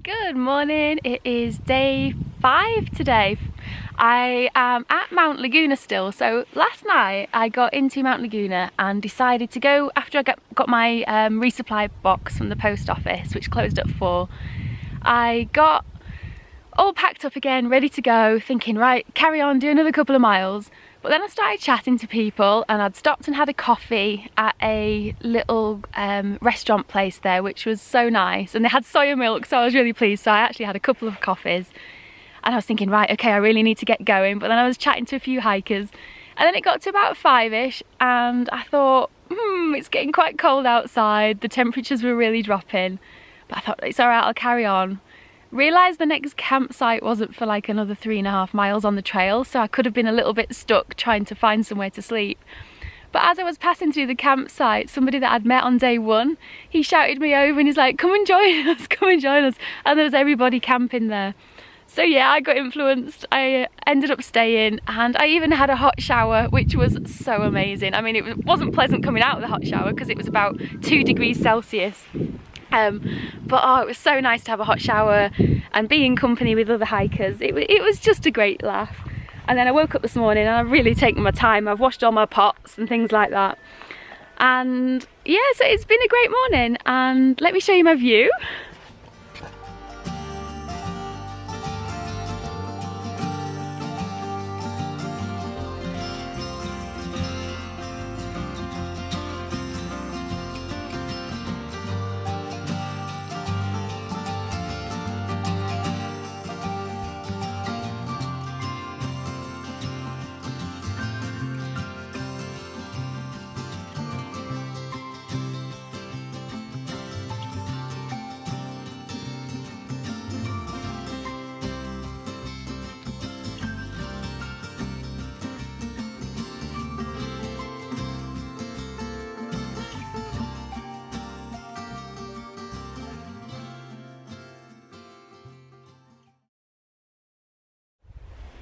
Good morning, it is day 5 today. I am at Mount Laguna still. So last night I got into Mount Laguna and decided to go after I got my resupply box from the post office, which closed at 4. I got all packed up again, ready to go, thinking right, carry on, do another couple of miles. But then I started chatting to people and I'd stopped and had a coffee at a little restaurant place there, which was so nice, and they had soya milk, so I was really pleased. So I actually had a couple of coffees and I was thinking, right, okay, I really need to get going. But then I was chatting to a few hikers and then it got to about 5ish and I thought, it's getting quite cold outside, the temperatures were really dropping, but I thought it's alright, I'll carry on. Realised the next campsite wasn't for like another 3.5 miles on the trail, so I could have been a little bit stuck trying to find somewhere to sleep. But as I was passing through the campsite, somebody that I'd met on day 1, he shouted me over and he's like, come and join us, come and join us. And there was everybody camping there. So yeah, I got influenced. I ended up staying and I even had a hot shower, which was so amazing. I mean, it wasn't pleasant coming out of the hot shower because it was about 2 degrees Celsius. But oh, it was so nice to have a hot shower and be in company with other hikers. It was just a great laugh. And then I woke up this morning and I've really taken my time. I've washed all my pots and things like that. And yeah, so it's been a great morning, and let me show you my view.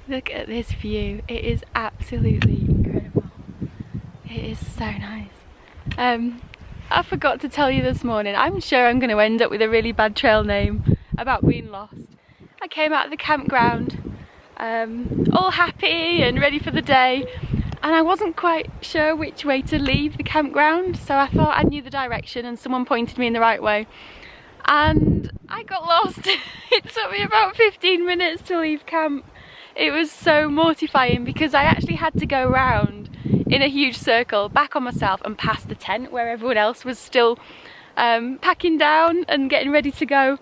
Look at this view, it is absolutely incredible. It is so nice. I forgot to tell you this morning, I'm sure I'm going to end up with a really bad trail name about being lost. I came out of the campground all happy and ready for the day, and I wasn't quite sure which way to leave the campground, so I thought I knew the direction and someone pointed me in the right way. And I got lost. It took me about 15 minutes to leave camp. It was so mortifying because I actually had to go round in a huge circle back on myself and past the tent where everyone else was still packing down and getting ready to go.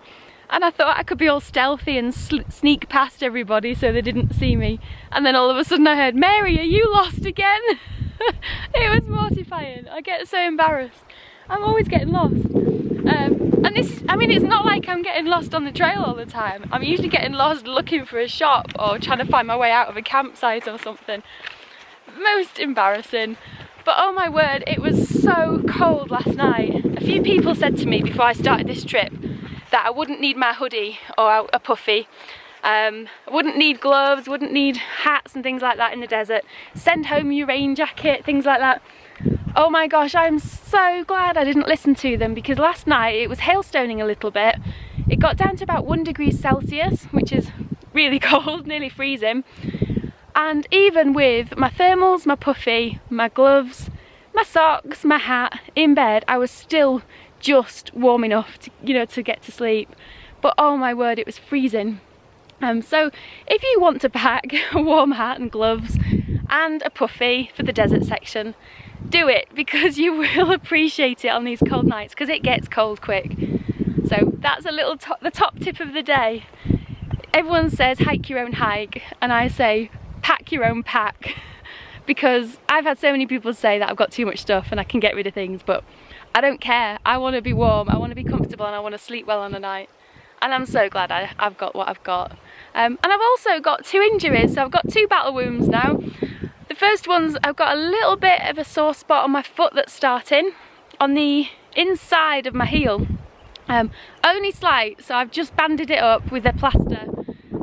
And I thought I could be all stealthy and sneak past everybody so they didn't see me. And then all of a sudden I heard, "Mary, are you lost again?" It was mortifying. I get so embarrassed. I'm always getting lost. And this, I mean, it's not like I'm getting lost on the trail all the time. I'm usually getting lost looking for a shop or trying to find my way out of a campsite or something. Most embarrassing. But oh my word, it was so cold last night. A few people said to me before I started this trip that I wouldn't need my hoodie or a puffy. I wouldn't need gloves, wouldn't need hats and things like that in the desert. Send home your rain jacket, things like that. Oh my gosh, I'm so glad I didn't listen to them, because last night it was hailstoning a little bit. It got down to about 1 degree Celsius, which is really cold, nearly freezing. And even with my thermals, my puffy, my gloves, my socks, my hat, in bed, I was still just warm enough to, to get to sleep. But oh my word, it was freezing. So if you want to pack a warm hat and gloves and a puffy for the desert section, do it, because you will appreciate it on these cold nights, because it gets cold quick. So that's a little the top tip of the day. Everyone says hike your own hike, and I say pack your own pack, because I've had so many people say that I've got too much stuff and I can get rid of things, but I don't care. I want to be warm, I want to be comfortable, and I want to sleep well on the night. And I'm so glad I've got what I've got. And I've also got 2 injuries, so I've got 2 battle wounds now. The first one's, I've got a little bit of a sore spot on my foot that's starting on the inside of my heel. Only slight, so I've just banded it up with a plaster,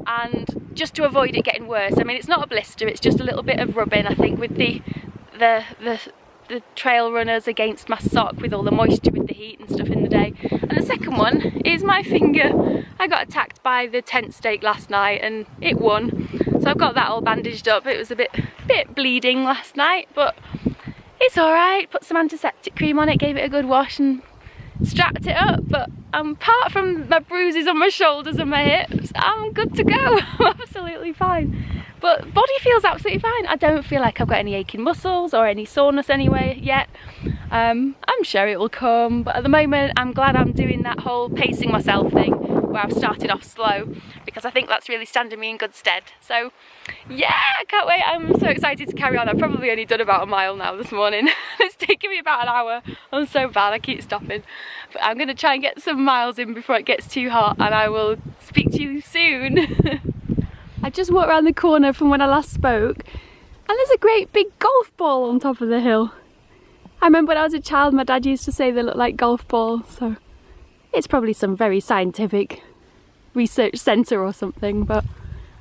and just to avoid it getting worse. I mean, it's not a blister, it's just a little bit of rubbing, I think, with the the trail runners against my sock with all the moisture with the heat and stuff in the day. And the second one is my finger. I got attacked by the tent stake last night and it won. So I've got that all bandaged up. It was a bit bleeding last night, but it's alright. Put some antiseptic cream on it, gave it a good wash and strapped it up. But apart from my bruises on my shoulders and my hips, I'm good to go. I'm absolutely fine. But body feels absolutely fine. I don't feel like I've got any aching muscles or any soreness anyway yet. I'm sure it will come, but at the moment I'm glad I'm doing that whole pacing myself thing where I've started off slow, because I think that's really standing me in good stead. So yeah, I can't wait. I'm so excited to carry on. I've probably only done about a mile now this morning. It's taken me about an hour. I'm so bad, I keep stopping. But I'm gonna try and get some miles in before it gets too hot, and I will speak to you soon. I just walked around the corner from when I last spoke, and there's a great big golf ball on top of the hill. I remember when I was a child, my dad used to say they look like golf balls, so it's probably some very scientific research centre or something, but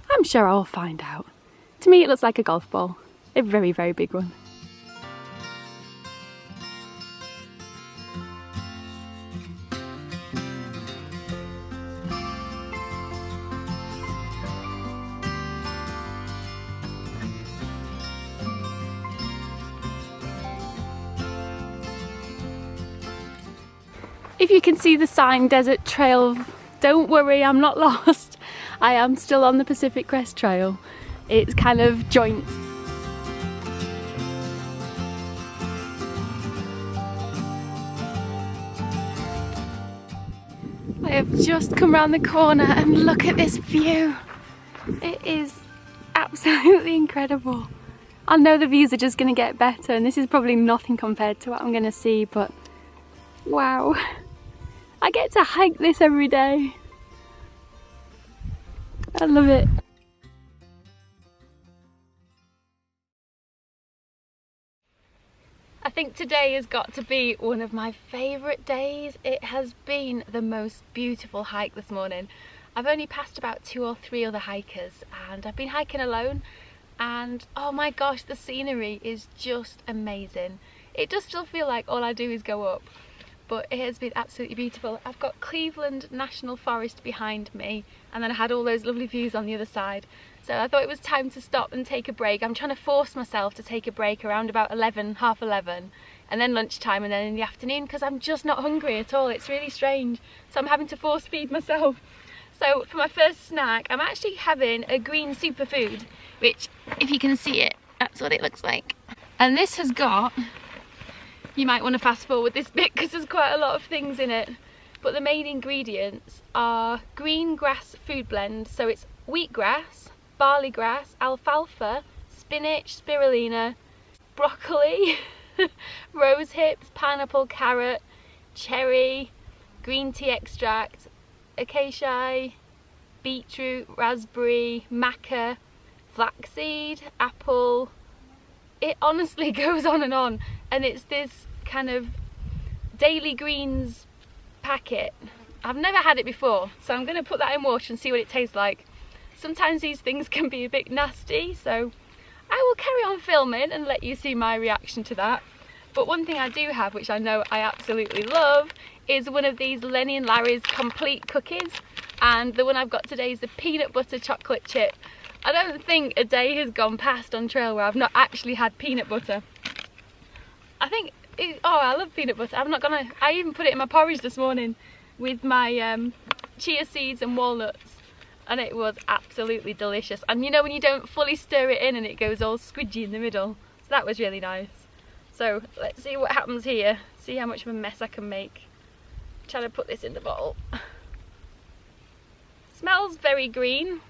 I'm sure I'll find out. To me it looks like a golf ball, a very, very big one. If you can see the sign Desert Trail, don't worry, I'm not lost. I am still on the Pacific Crest Trail. It's kind of joint. I have just come around the corner and look at this view. It is absolutely incredible. I know the views are just going to get better, and this is probably nothing compared to what I'm going to see, but wow. I get to hike this every day. I love it. I think today has got to be one of my favourite days. It has been the most beautiful hike this morning. I've only passed about 2 or 3 other hikers, and I've been hiking alone, and oh my gosh, the scenery is just amazing. It does still feel like all I do is go up, but it has been absolutely beautiful. I've got Cleveland National Forest behind me, and then I had all those lovely views on the other side. So I thought it was time to stop and take a break. I'm trying to force myself to take a break around about 11, half 11, and then lunchtime, and then in the afternoon, because I'm just not hungry at all. It's really strange. So I'm having to force feed myself. So for my first snack, I'm actually having a green superfood, which, if you can see it, that's what it looks like. And this has got, you might want to fast forward this bit because there's quite a lot of things in it, but the main ingredients are green grass food blend. So it's wheatgrass, barley grass, alfalfa, spinach, spirulina, broccoli, rose hips, pineapple, carrot, cherry, green tea extract, acacia, beetroot, raspberry, maca, flaxseed, apple. It honestly goes on, and it's this kind of daily greens packet. I've never had it before, so I'm going to put that in water and see what it tastes like. Sometimes these things can be a bit nasty, so I will carry on filming and let you see my reaction to that. But one thing I do have, which I know I absolutely love, is one of these Lenny and Larry's complete cookies, and the one I've got today is the peanut butter chocolate chip. I don't think a day has gone past on trail where I've not actually had peanut butter. I think, oh, I love peanut butter. I even put it in my porridge this morning with my chia seeds and walnuts, and it was absolutely delicious. And you know when you don't fully stir it in and it goes all squidgy in the middle? So that was really nice. So let's see what happens here. See how much of a mess I can make. I'm trying to put this in the bowl. Smells very green.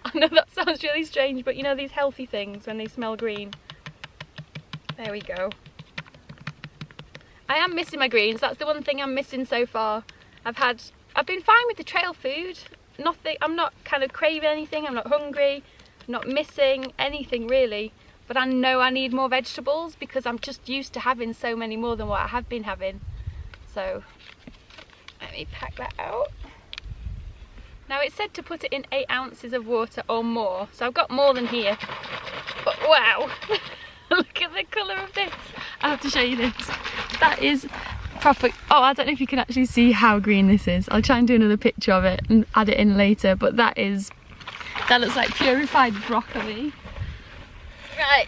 I know that sounds really strange, but you know these healthy things when they smell green. There we go. I am missing my greens. That's the one thing I'm missing so far. I've been fine with the trail food. Nothing, I'm not kind of craving anything. I'm not hungry. I'm not missing anything really. But I know I need more vegetables because I'm just used to having so many more than what I have been having. So let me pack that out. Now it's said to put it in 8 ounces of water or more, so I've got more than here. But wow, Look at the colour of this. I have to show you this. That is proper. Oh, I don't know if you can actually see how green this is. I'll try and do another picture of it and add it in later, but that looks like purified broccoli. Right.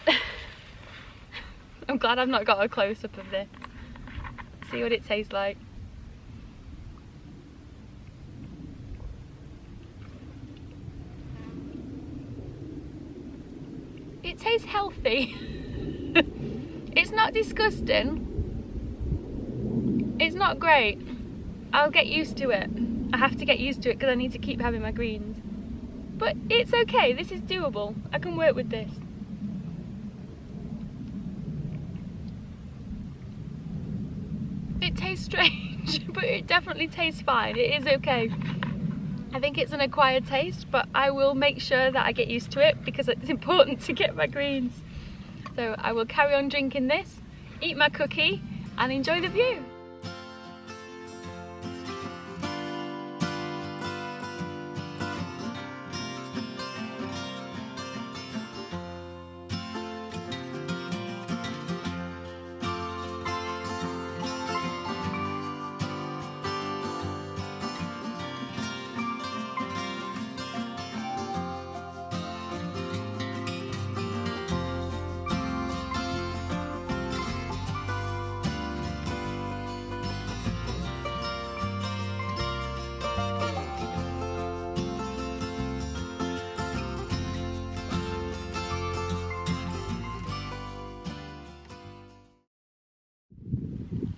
I'm glad I've not got a close-up of this. See what it tastes like. It tastes healthy. It's not disgusting. It's not great. I'll get used to it. I have to get used to it because I need to keep having my greens. But it's okay, this is doable. I can work with this. It tastes strange, but it definitely tastes fine. It is okay. I think it's an acquired taste, but I will make sure that I get used to it because it's important to get my greens. So I will carry on drinking this, eat my cookie, and enjoy the view.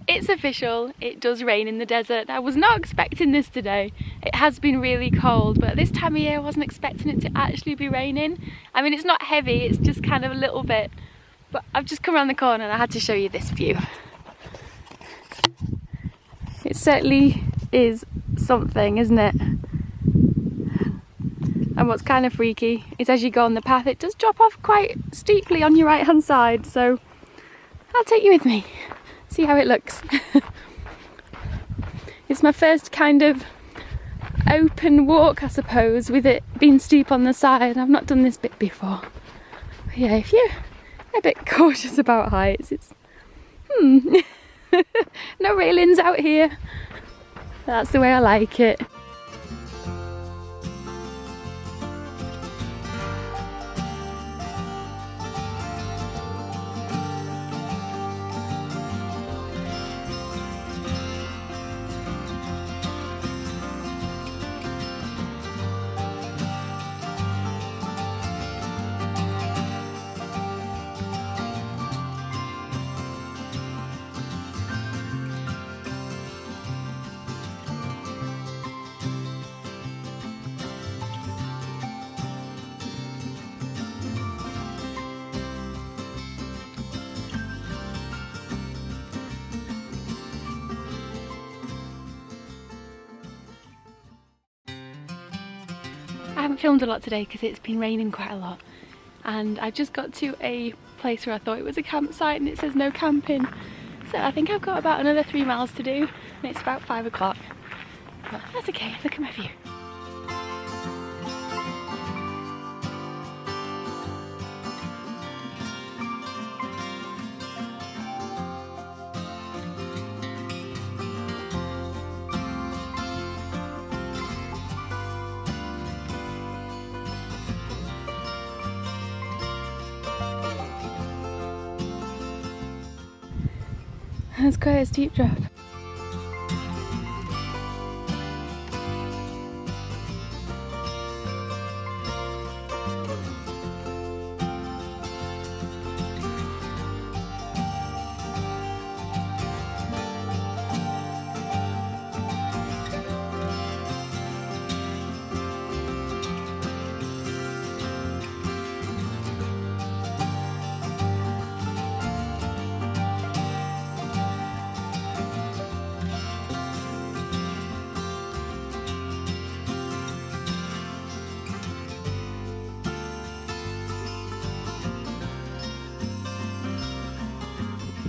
It's official, it does rain in the desert. I was not expecting this today. It has been really cold, but this time of year I wasn't expecting it to actually be raining. I mean, it's not heavy, it's just kind of a little bit. But I've just come around the corner and I had to show you this view. It certainly is something, isn't it? And what's kind of freaky is as you go on the path, it does drop off quite steeply on your right hand side. So I'll take you with me. See how it looks. It's my first kind of open walk, I suppose, with it being steep on the side. I've not done this bit before. But yeah, if you're a bit cautious about heights, it's no railings out here. That's the way I like it. I haven't filmed a lot today because it's been raining quite a lot, and I just got to a place where I thought it was a campsite and it says no camping, so I think I've got about another 3 miles to do and it's about 5 o'clock, but that's okay. Look at my view. That's quite a steep drop.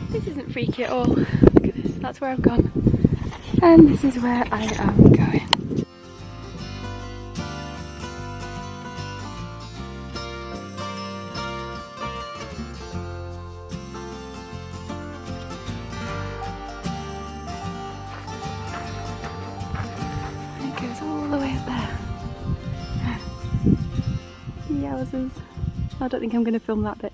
This isn't freaky at all. Look at this, that's where I've gone. And this is where I am going. goes all the way up there. Yowzers. I don't think I'm going to film that bit.